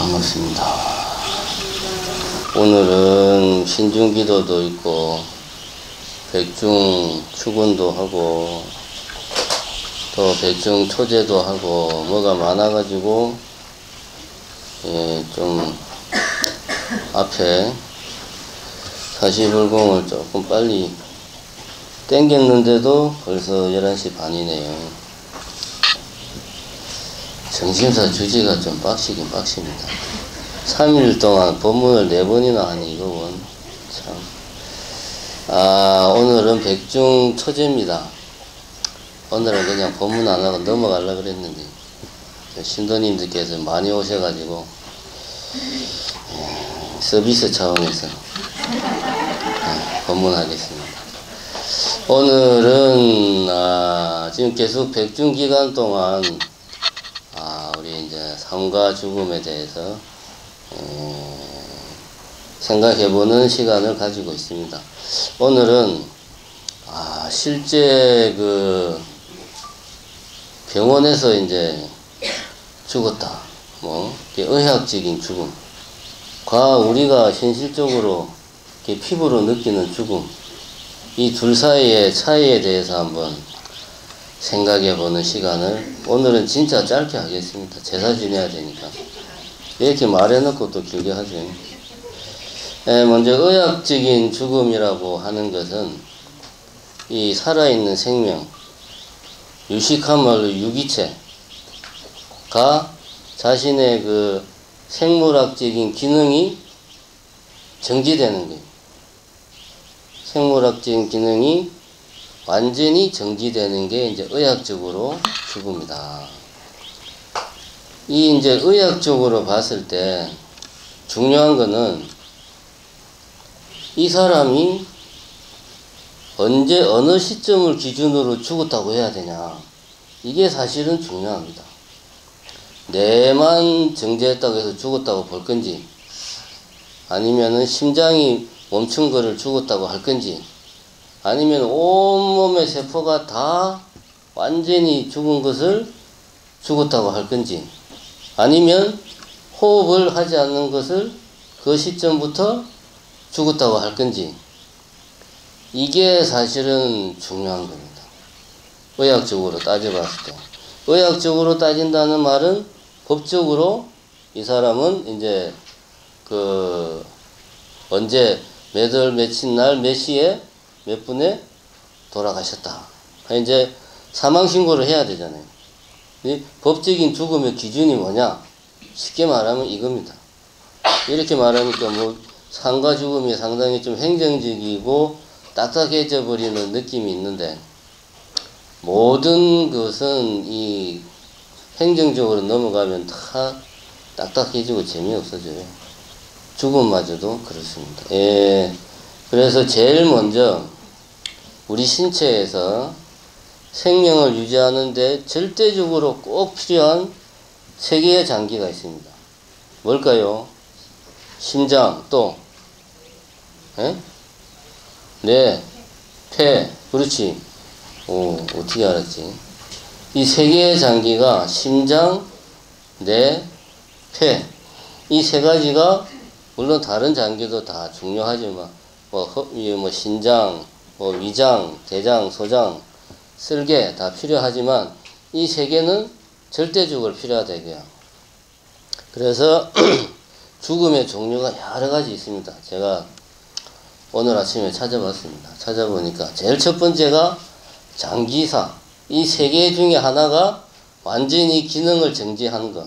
반갑습니다. 오늘은 신중기도도 있고 백중축운도 하고 또 백중초제도 하고 뭐가 많아가지고 좀 앞에 사시불공을 조금 빨리 땡겼는데도 벌써 11시 반이네요. 정신사 주제가 좀 빡시긴 빡십니다. 3일 동안 법문을 4번이나 하니 이거는 참. 오늘은 백중초제입니다. 오늘은 그냥 법문 안 하고 넘어가려고 그랬는데 신도님들께서 많이 오셔가지고 서비스 차원에서 법문하겠습니다. 오늘은 지금 계속 백중기간 동안 우리 이제 삶과 죽음에 대해서 생각해보는 시간을 가지고 있습니다. 오늘은 실제 그 병원에서 이제 죽었다, 의학적인 죽음과 우리가 현실적으로 피부로 느끼는 죽음, 이 둘 사이의 차이에 대해서 한번 생각해보는 시간을 오늘은 진짜 짧게 하겠습니다. 제사 지내야 되니까. 이렇게 말해놓고 또 길게 하죠. 먼저 의학적인 죽음이라고 하는 것은 이 살아있는 생명, 유식한 말로 유기체가 자신의 그 생물학적인 기능이 정지되는 거예요. 생물학적인 기능이 완전히 정지되는 게 이제 의학적으로 죽음이다. 이 이제 의학적으로 봤을 때 중요한 거는 이 사람이 언제 어느 시점을 기준으로 죽었다고 해야 되냐, 이게 사실은 중요합니다. 뇌만 정지했다고 해서 죽었다고 볼 건지, 아니면은 심장이 멈춘 거를 죽었다고 할 건지, 아니면 온몸의 세포가 다 완전히 죽은 것을 죽었다고 할 건지, 아니면 호흡을 하지 않는 것을 그 시점부터 죽었다고 할 건지, 이게 사실은 중요한 겁니다. 의학적으로 따져봤을 때. 의학적으로 따진다는 말은 법적으로 이 사람은 이제 언제 몇 월 며칠 날 몇 시에 몇 분에 돌아가셨다, 이제 사망신고를 해야 되잖아요. 이 법적인 죽음의 기준이 뭐냐? 쉽게 말하면 이겁니다. 이렇게 말하니까 삶과 죽음이 상당히 좀 행정적이고 딱딱해져 버리는 느낌이 있는데, 모든 것은 이 행정적으로 넘어가면 다 딱딱해지고 재미없어져요. 죽음마저도 그렇습니다. 그래서 제일 먼저 우리 신체에서 생명을 유지하는데 절대적으로 꼭 필요한 3개의 장기가 있습니다. 뭘까요? 심장, 또 뇌, 폐. 그렇지. 어떻게 알았지? 이 3개의 장기가 심장, 뇌, 폐, 이 3가지가 물론 다른 장기도 다 중요하지만 신장, 위장, 대장, 소장, 쓸개 다 필요하지만 이 3개는 절대적으로 필요하다 이거야. 그래서 죽음의 종류가 여러 가지 있습니다. 제가 오늘 아침에 찾아봤습니다. 찾아보니까 제일 첫 번째가 장기사. 이 3개 중에 하나가 완전히 기능을 정지하는 것.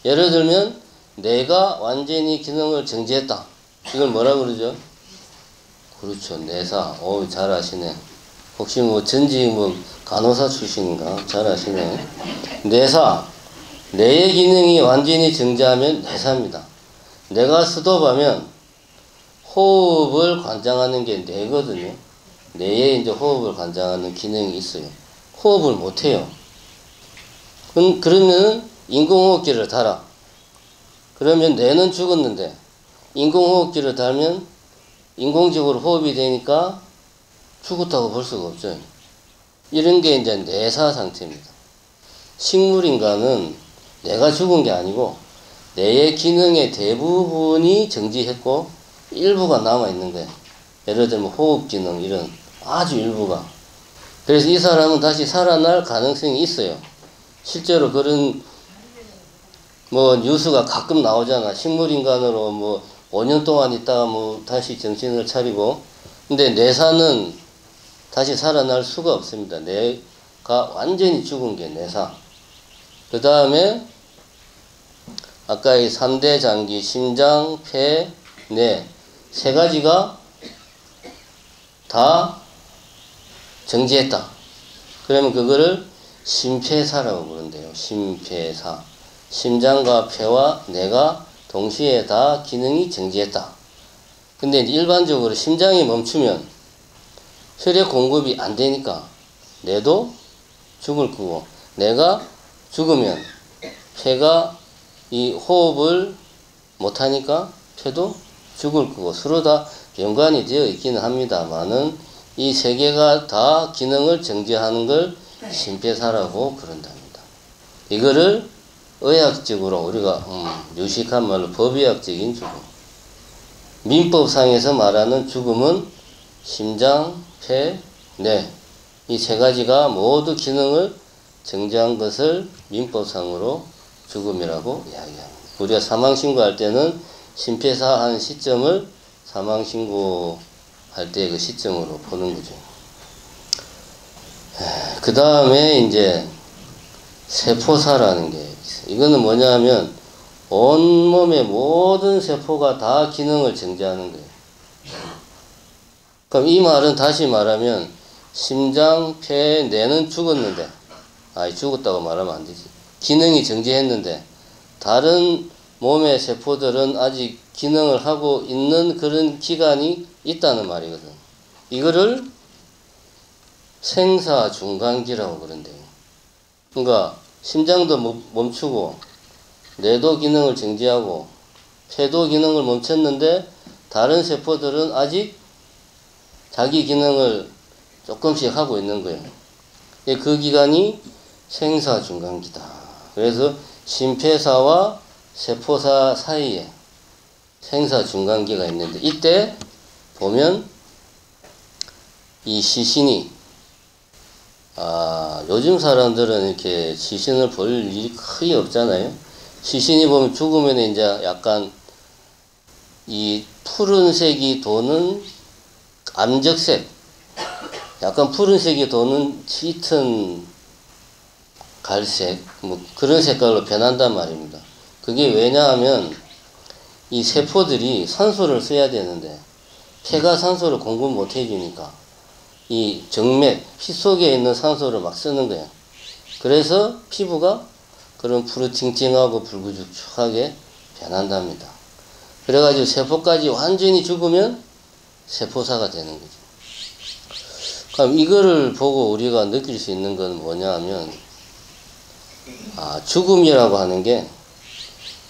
예를 들면 뇌가 완전히 기능을 정지했다. 이걸 뭐라 그러죠? 그렇죠. 뇌사. 잘 아시네. 혹시 전직 간호사 출신인가? 잘 아시네. 뇌사. 뇌의 기능이 완전히 정지하면 뇌사입니다. 뇌가 스톱하면 호흡을 관장하는 게 뇌거든요. 뇌에 이제 호흡을 관장하는 기능이 있어요. 호흡을 못해요. 그러면 인공호흡기를 달아. 그러면 뇌는 죽었는데 인공호흡기를 달면 인공적으로 호흡이 되니까 죽었다고 볼 수가 없죠. 이런 게 이제 뇌사 상태입니다. 식물인간은 내가 죽은 게 아니고 뇌의 기능의 대부분이 정지했고 일부가 남아있는 거예요. 예를 들면 호흡 기능 이런 아주 일부가. 그래서 이 사람은 다시 살아날 가능성이 있어요. 실제로 그런 뭐 뉴스가 가끔 나오잖아. 식물인간으로 뭐 5년 동안 있다가 뭐 다시 정신을 차리고. 근데 뇌사는 다시 살아날 수가 없습니다. 뇌가 완전히 죽은 게 뇌사. 그 다음에 아까 이 3대 장기, 심장, 폐, 뇌, 세 가지가 다 정지했다. 그러면 그거를 심폐사라고 부른대요. 심폐사. 심장과 폐와 뇌가 동시에 다 기능이 정지했다. 근데 일반적으로 심장이 멈추면 혈액 공급이 안 되니까 뇌도 죽을 거고, 뇌가 죽으면 폐가 이 호흡을 못하니까 폐도 죽을 거고, 서로 다 연관이 되어 있기는 합니다만은 이 세 개가 다 기능을 정지하는 걸 심폐사라고 그런답니다. 이거를 의학적으로 우리가 유식한 말로 법의학적인 죽음, 민법상에서 말하는 죽음은 심장, 폐, 뇌 이 세 가지가 모두 기능을 정지한 것을 민법상으로 죽음이라고 이야기합니다. 우리가 사망신고할 때는 심폐사 한 시점을 사망신고할 때 그 시점으로 보는 거죠. 그 다음에 이제 세포사라는 게 있어요. 이거는 뭐냐면 온몸의 모든 세포가 다 기능을 정지하는 거예요. 그럼 이 말은 다시 말하면 심장, 폐, 뇌는 죽었는데, 죽었다고 말하면 안 되지. 기능이 정지했는데 다른 몸의 세포들은 아직 기능을 하고 있는 그런 기간이 있다는 말이거든. 이거를 생사중간기라고 그런대요. 그러니까 심장도 멈추고 뇌도 기능을 정지하고 폐도 기능을 멈췄는데 다른 세포들은 아직 자기 기능을 조금씩 하고 있는 거예요. 그 기간이 생사중간기다. 그래서 심폐사와 세포사 사이에 생사중간기가 있는데, 이때 보면 이 시신이 요즘 사람들은 이렇게 시신을 볼 일이 거의 없잖아요. 시신이 보면 죽으면 이제 약간 이 푸른색이 도는 암적색, 약간 푸른색이 도는 짙은 갈색, 뭐 그런 색깔로 변한단 말입니다. 그게 왜냐하면 이 세포들이 산소를 써야 되는데 폐가 산소를 공급 못 해주니까 이 정맥, 피 속에 있는 산소를 막 쓰는 거예요. 그래서 피부가 그런 푸르팅팅하고 불구죽죽하게 변한답니다. 그래가지고 세포까지 완전히 죽으면 세포사가 되는 거죠. 그럼 이거를 보고 우리가 느낄 수 있는 건 뭐냐 하면, 죽음이라고 하는 게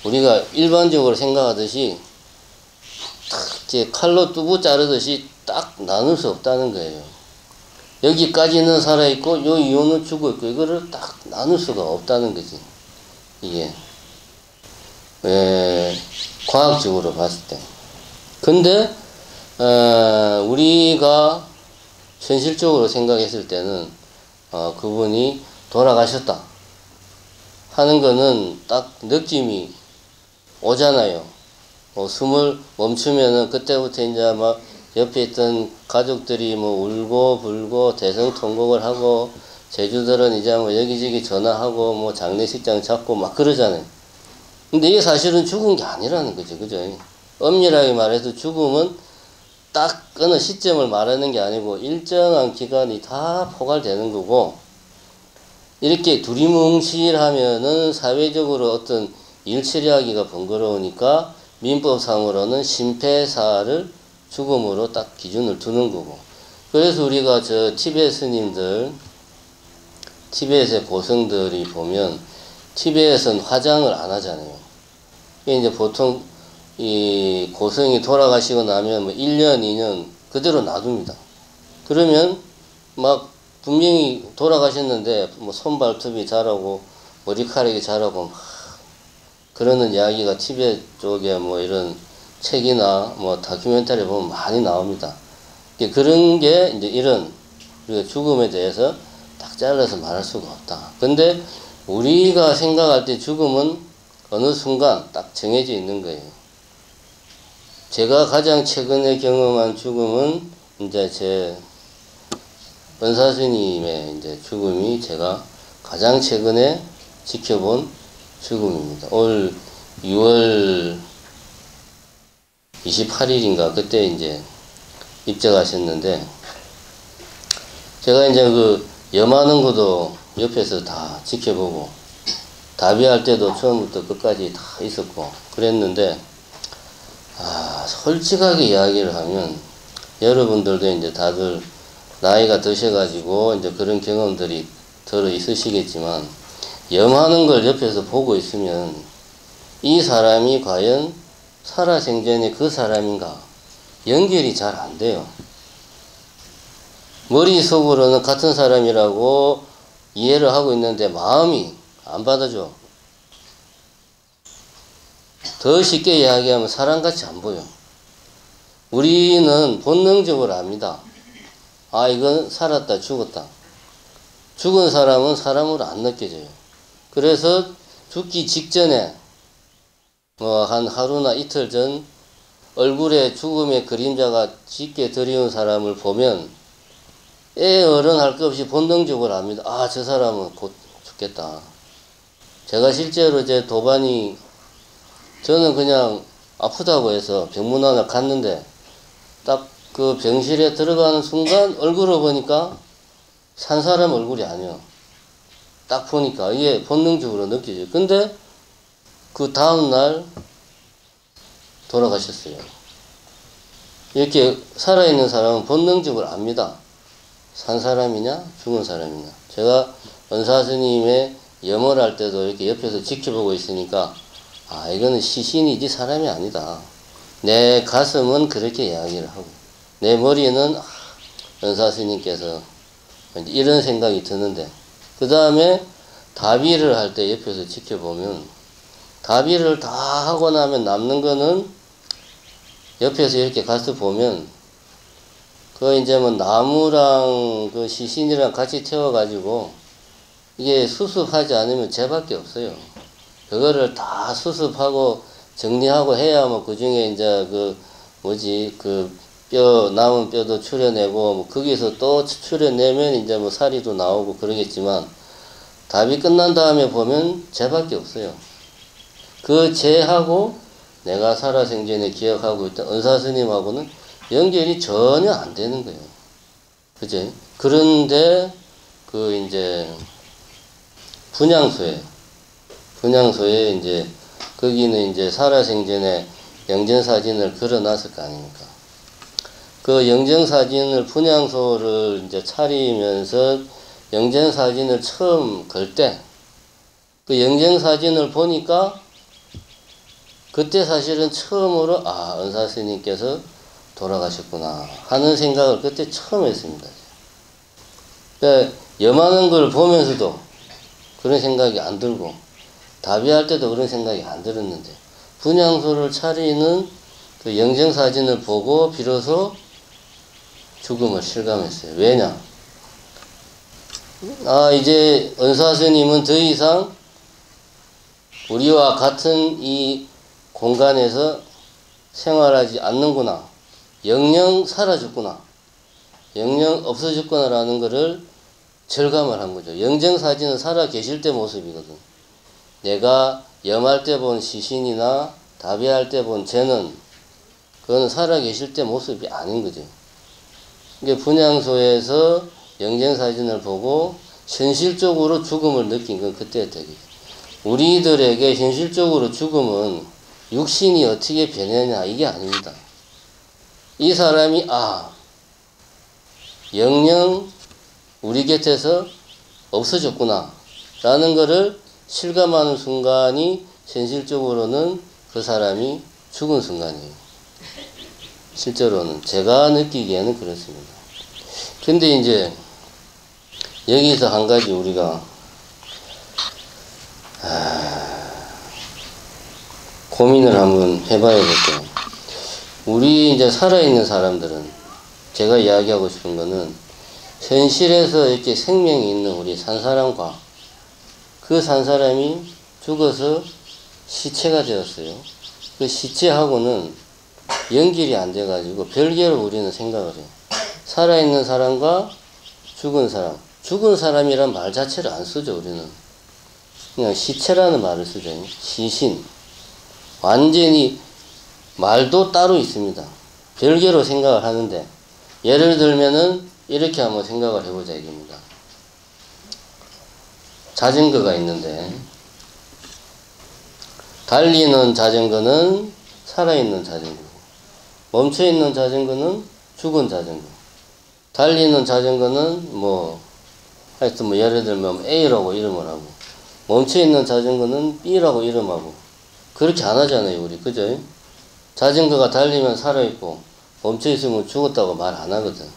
우리가 일반적으로 생각하듯이 딱 이제 칼로 뚜부 자르듯이 딱 나눌 수 없다는 거예요. 여기까지는 살아있고 요 이호는 죽어있고 이거를 딱 나눌 수가 없다는 거지. 이게 과학적으로 봤을 때. 근데 우리가 현실적으로 생각했을 때는 그분이 돌아가셨다 하는 거는 딱 느낌이 오잖아요. 숨을 멈추면은 그때부터 이제 막 옆에 있던 가족들이 뭐 울고 불고 대성통곡을 하고, 제주들은 이제 뭐 여기저기 전화하고 뭐 장례식장 잡고 막 그러잖아요. 근데 이게 사실은 죽은 게 아니라는 거죠. 그죠? 엄밀하게 말해서 죽음은 딱 어느 시점을 말하는 게 아니고 일정한 기간이 다 포괄되는 거고, 이렇게 두리뭉실하면은 사회적으로 어떤 일 처리하기가 번거로우니까 민법상으로는 심폐사를 죽음으로 딱 기준을 두는 거고. 그래서 우리가 저 티베트 스님들, 티베트의 고僧들이 보면 티베트는 화장을 안 하잖아요. 이제 보통 이 고僧이 돌아가시고 나면 뭐 1년, 2년 그대로 놔둡니다. 그러면 막 분명히 돌아가셨는데 뭐 손발톱이 자라고 머리카락이 자라고 막 그러는 이야기가 티베트 쪽에 뭐 이런 책이나 뭐 다큐멘터리 보면 많이 나옵니다. 그런 게 이제 이런 우리가 죽음에 대해서 딱 잘라서 말할 수가 없다. 근데 우리가 생각할 때 죽음은 어느 순간 딱 정해져 있는 거예요. 제가 가장 최근에 경험한 죽음은 이제 제 은사스님의 이제 죽음이 제가 가장 최근에 지켜본 죽음입니다. 올 6월 28일인가 그때 이제 입적하셨는데, 제가 이제 그 염하는 것도 옆에서 다 지켜보고 답의할 때도 처음부터 끝까지 다 있었고 그랬는데, 솔직하게 이야기를 하면 여러분들도 이제 다들 나이가 드셔가지고 이제 그런 경험들이 들어 있으시겠지만, 염하는 걸 옆에서 보고 있으면 이 사람이 과연 살아생전에 그 사람인가 연결이 잘 안 돼요. 머릿속으로는 같은 사람이라고 이해를 하고 있는데 마음이 안 받아줘. 더 쉽게 이야기하면 사람같이 안 보여. 우리는 본능적으로 압니다. 아, 이건 살았다, 죽었다. 죽은 사람은 사람으로 안 느껴져요. 그래서 죽기 직전에 한 하루나 이틀 전 얼굴에 죽음의 그림자가 짙게 드리운 사람을 보면 애 어른 할 것 없이 본능적으로 압니다. 아, 저 사람은 곧 죽겠다. 제가 실제로 제 도반이, 저는 그냥 아프다고 해서 병문안을 갔는데 딱 그 병실에 들어가는 순간 얼굴을 보니까 산 사람 얼굴이 아니에요. 딱 보니까 이게 본능적으로 느껴져요. 근데 그 다음날 돌아가셨어요. 이렇게 살아있는 사람은 본능적으로 압니다. 산 사람이냐 죽은 사람이냐. 제가 은사 스님의 염을 할 때도 이렇게 옆에서 지켜보고 있으니까 이거는 시신이지 사람이 아니다. 내 가슴은 그렇게 이야기를 하고 내 머리는 은사 스님께서 이런 생각이 드는데, 그 다음에 답의를 할 때 옆에서 지켜보면 답의를 다 하고 나면 남는 거는 옆에서 이렇게 가서 보면 그 이제 뭐 나무랑 그 시신이랑 같이 태워가지고 이게 수습하지 않으면 쟤밖에 없어요. 그거를 다 수습하고 정리하고 해야 뭐 그 중에 이제 그 뭐지 그 남은 뼈도 추려내고 뭐 거기서 또 추려내면 이제 뭐 살이도 나오고 그러겠지만, 답이 끝난 다음에 보면 쟤밖에 없어요. 그 쟤하고 내가 살아생전에 기억하고 있던 은사 스님하고는 연결이 전혀 안 되는 거예요. 그죠? 그런데 그 이제 분향소에 이제 거기는 이제 살아생전에 영전사진을 걸어놨을 거 아닙니까? 그 영전사진을 분향소를 이제 차리면서 영전사진을 처음 걸 때 그 영전사진을 보니까 그때 사실은 처음으로 은사 스님께서 돌아가셨구나 하는 생각을 그때 처음 했습니다. 그러니까 염하는 걸 보면서도 그런 생각이 안 들고 답의할 때도 그런 생각이 안 들었는데, 분향소를 차리는 그 영정사진을 보고 비로소 죽음을 실감했어요. 왜냐? 이제 은사 스님은 더 이상 우리와 같은 이 공간에서 생활하지 않는구나. 영영 사라졌구나. 영영 없어졌구나라는 것을 절감을 한 거죠. 영정사진은 살아 계실 때 모습이거든. 내가 염할 때 본 시신이나 답의할 때 본 쟤는 그거는 살아 계실 때 모습이 아닌 거죠. 그러니까 분향소에서 영정사진을 보고 현실적으로 죽음을 느낀 건 그때였다. 우리들에게 현실적으로 죽음은 육신이 어떻게 변하냐 이게 아닙니다. 이 사람이 영영 우리 곁에서 없어졌구나 라는 것을 실감하는 순간이 현실적으로는 그 사람이 죽은 순간이에요. 실제로는 제가 느끼기에는 그렇습니다. 근데 이제 여기서 한 가지 우리가 고민을 한번 해봐야 될 거예요. 우리 이제 살아있는 사람들은 제가 이야기하고 싶은 거는 현실에서 이렇게 생명이 있는 우리 산 사람과 그 산 사람이 죽어서 시체가 되었어요. 그 시체하고는 연결이 안 돼가지고 별개로 우리는 생각을 해요. 살아있는 사람과 죽은 사람. 죽은 사람이란 말 자체를 안 쓰죠, 우리는. 그냥 시체라는 말을 쓰죠. 시신. 완전히 말도 따로 있습니다. 별개로 생각을 하는데, 예를 들면은 이렇게 한번 생각을 해보자 이겁니다. 자전거가 있는데, 달리는 자전거는 살아있는 자전거고, 멈춰있는 자전거는 죽은 자전거. 달리는 자전거는 하여튼 예를 들면 A라고 이름을 하고, 멈춰있는 자전거는 B라고 이름하고, 그렇게 안 하잖아요, 우리. 그죠? 자전거가 달리면 살아있고, 멈춰있으면 죽었다고 말 안 하거든.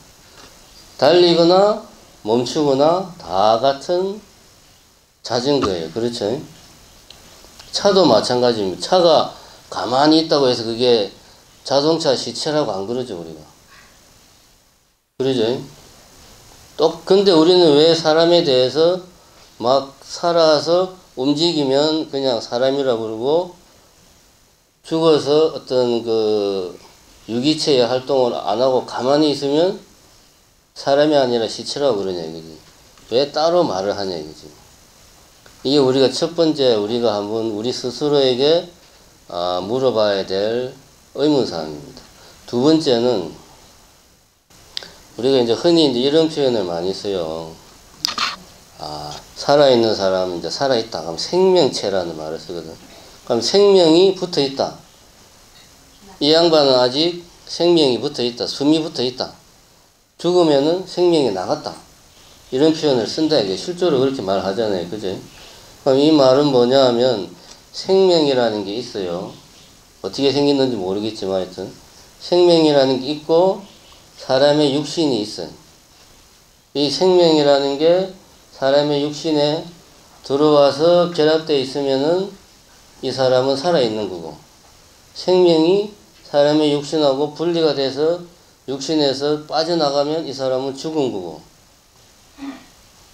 달리거나 멈추거나 다 같은 자전거예요. 그렇죠? 차도 마찬가지입니다. 차가 가만히 있다고 해서 그게 자동차 시체라고 안 그러죠, 우리가. 그러죠? 근데 우리는 왜 사람에 대해서 막 살아서 움직이면 그냥 사람이라고 그러고, 죽어서 어떤 유기체의 활동을 안 하고 가만히 있으면 사람이 아니라 시체라고 그러냐 이거지. 왜 따로 말을 하냐 이거지. 이게 우리가 첫 번째 우리가 한번 우리 스스로에게 물어봐야 될 의문사항입니다. 두 번째는 우리가 이제 흔히 이제 이런 표현을 많이 써요. 살아있는 사람, 이제 살아있다. 그럼 생명체라는 말을 쓰거든. 그럼 생명이 붙어 있다. 이 양반은 아직 생명이 붙어 있다. 숨이 붙어 있다. 죽으면은 생명이 나갔다. 이런 표현을 쓴다. 이게 실제로 그렇게 말하잖아요. 그죠? 그럼 이 말은 뭐냐 하면 생명이라는 게 있어요. 어떻게 생겼는지 모르겠지만 하여튼 생명이라는 게 있고 사람의 육신이 있어요. 이 생명이라는 게 사람의 육신에 들어와서 결합되어 있으면은 이 사람은 살아있는 거고, 생명이 사람의 육신하고 분리가 돼서 육신에서 빠져나가면 이 사람은 죽은 거고,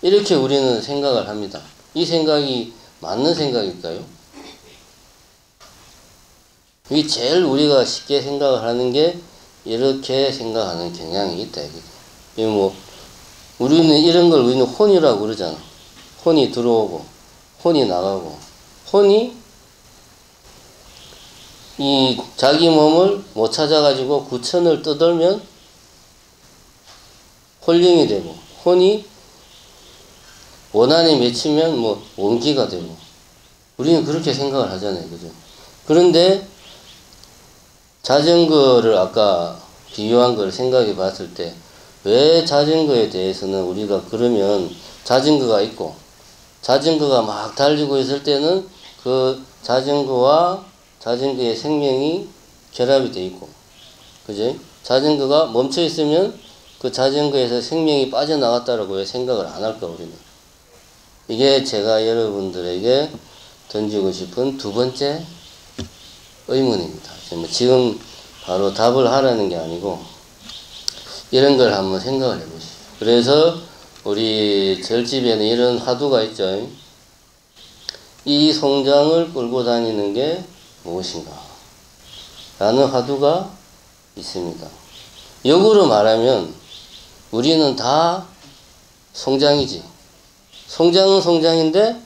이렇게 우리는 생각을 합니다. 이 생각이 맞는 생각일까요? 이게 제일 우리가 쉽게 생각을 하는 게 이렇게 생각하는 경향이 있다. 이게 우리는 이런 걸 우리는 혼이라고 그러잖아. 혼이 들어오고, 혼이 나가고, 혼이 이 자기 몸을 못 찾아가지고 구천을 떠돌면 혼령이 되고, 혼이 원한에 맺히면 원기가 되고, 우리는 그렇게 생각을 하잖아요. 그죠? 그런데 자전거를 아까 비유한 걸 생각해 봤을 때, 왜 자전거에 대해서는 우리가 그러면 자전거가 있고, 자전거가 막 달리고 있을 때는 그 자전거와 자전거의 생명이 결합이 돼 있고, 그죠? 자전거가 멈춰 있으면 그 자전거에서 생명이 빠져나갔다라고 왜 생각을 안 할까, 우리는? 이게 제가 여러분들에게 던지고 싶은 두 번째 의문입니다. 지금 바로 답을 하라는 게 아니고, 이런 걸 한번 생각을 해보시죠. 그래서 우리 절집에는 이런 화두가 있죠. 이 송장을 끌고 다니는 게 무엇인가? 라는 화두가 있습니다. 역으로 말하면 우리는 다 송장이지. 송장은 송장인데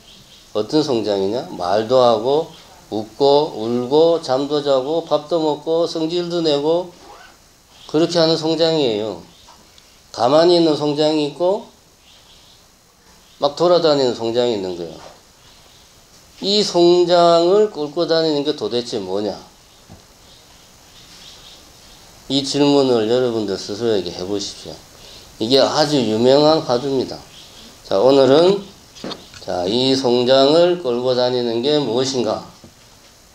어떤 송장이냐? 말도 하고 웃고 울고 잠도 자고 밥도 먹고 성질도 내고 그렇게 하는 송장이에요. 가만히 있는 송장이 있고 막 돌아다니는 송장이 있는 거예요. 이 송장을 끌고 다니는 게 도대체 뭐냐? 이 질문을 여러분들 스스로에게 해보십시오. 이게 아주 유명한 화두입니다. 자, 오늘은 이 송장을 끌고 다니는 게 무엇인가?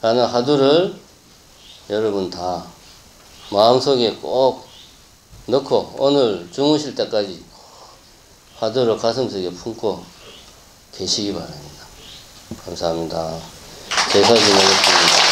라는 화두를 여러분 다 마음속에 꼭 넣고 오늘 주무실 때까지 화두를 가슴속에 품고 계시기 바랍니다. 감사합니다. 제사 지내겠습니다.